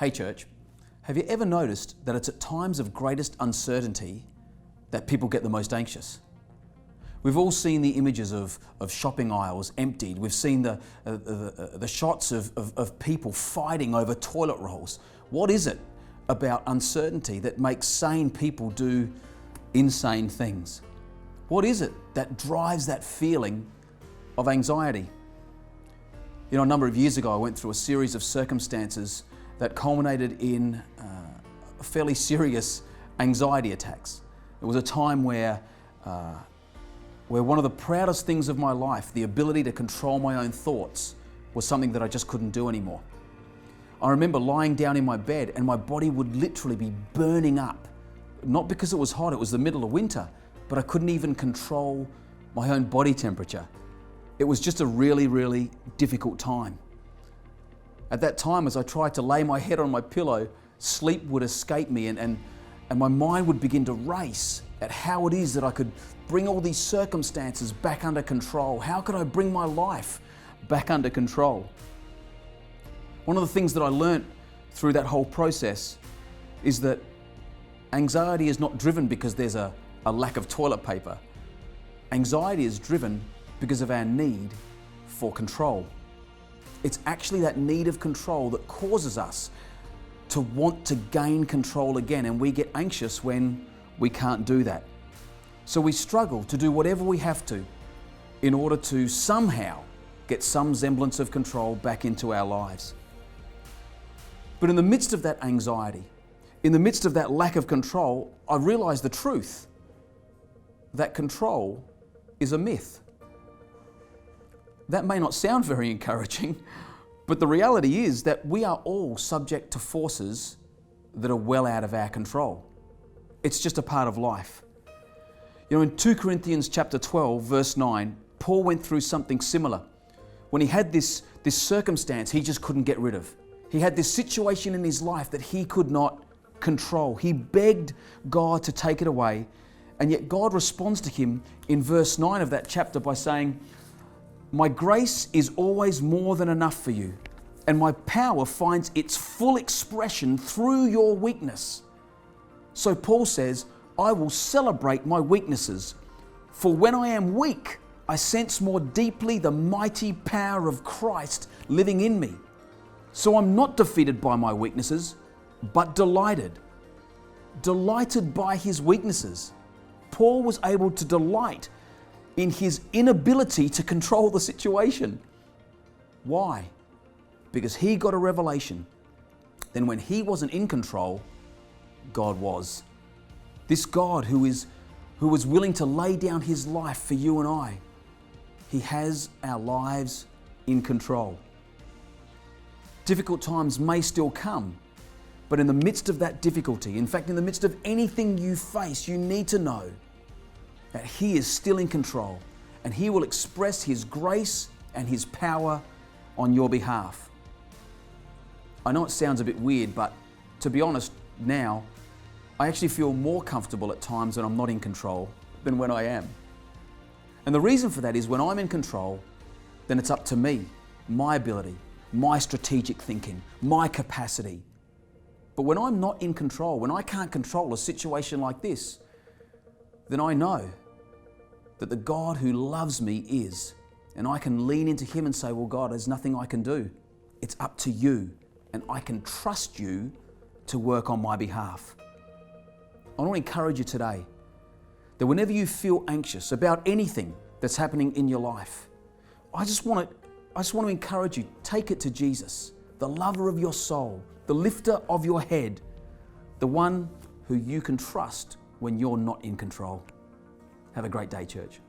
Hey church, have you ever noticed that it's at times of greatest uncertainty that people get the most anxious? We've all seen the images of shopping aisles emptied. We've seen the shots of people fighting over toilet rolls. What is it about uncertainty that makes sane people do insane things? What is it that drives that feeling of anxiety? You know, a number of years ago, I went through a series of circumstances that culminated in fairly serious anxiety attacks. It was a time where one of the proudest things of my life, the ability to control my own thoughts, was something that I just couldn't do anymore. I remember lying down in my bed and my body would literally be burning up. Not because it was hot, it was the middle of winter, but I couldn't even control my own body temperature. It was just a really, really difficult time. At that time, as I tried to lay my head on my pillow, sleep would escape me and my mind would begin to race at how it is that I could bring all these circumstances back under control. How could I bring my life back under control? One of the things that I learned through that whole process is that anxiety is not driven because there's a lack of toilet paper. Anxiety is driven because of our need for control. It's actually that need of control that causes us to want to gain control again, and we get anxious when we can't do that. So we struggle to do whatever we have to in order to somehow get some semblance of control back into our lives. But in the midst of that anxiety, in the midst of that lack of control, I realized the truth that control is a myth. That may not sound very encouraging, but the reality is that we are all subject to forces that are well out of our control. It's just a part of life. You know, in 2 Corinthians chapter 12, verse 9, Paul went through something similar. When he had this circumstance he just couldn't get rid of. He had this situation in his life that he could not control. He begged God to take it away, and yet God responds to him in verse 9 of that chapter by saying, "My grace is always more than enough for you, and my power finds its full expression through your weakness." So Paul says, "I will celebrate my weaknesses, for when I am weak, I sense more deeply the mighty power of Christ living in me. So I'm not defeated by my weaknesses, but delighted by his weaknesses." Paul was able to delight in his inability to control the situation. Why? Because he got a revelation. Then when he wasn't in control, God was. This God who was willing to lay down his life for you and I, he has our lives in control. Difficult times may still come, but in the midst of that difficulty, in fact, in the midst of anything you face, you need to know that he is still in control and he will express his grace and his power on your behalf. I know it sounds a bit weird, but to be honest, now I actually feel more comfortable at times when I'm not in control than when I am. And the reason for that is when I'm in control, then it's up to me, my ability, my strategic thinking, my capacity. But when I'm not in control, when I can't control a situation like this, then I know that the God who loves me is, and I can lean into him and say, "Well, God, there's nothing I can do. It's up to you, and I can trust you to work on my behalf." I want to encourage you today that whenever you feel anxious about anything that's happening in your life, I just want to encourage you, take it to Jesus, the lover of your soul, the lifter of your head, the one who you can trust when you're not in control. Have a great day, church.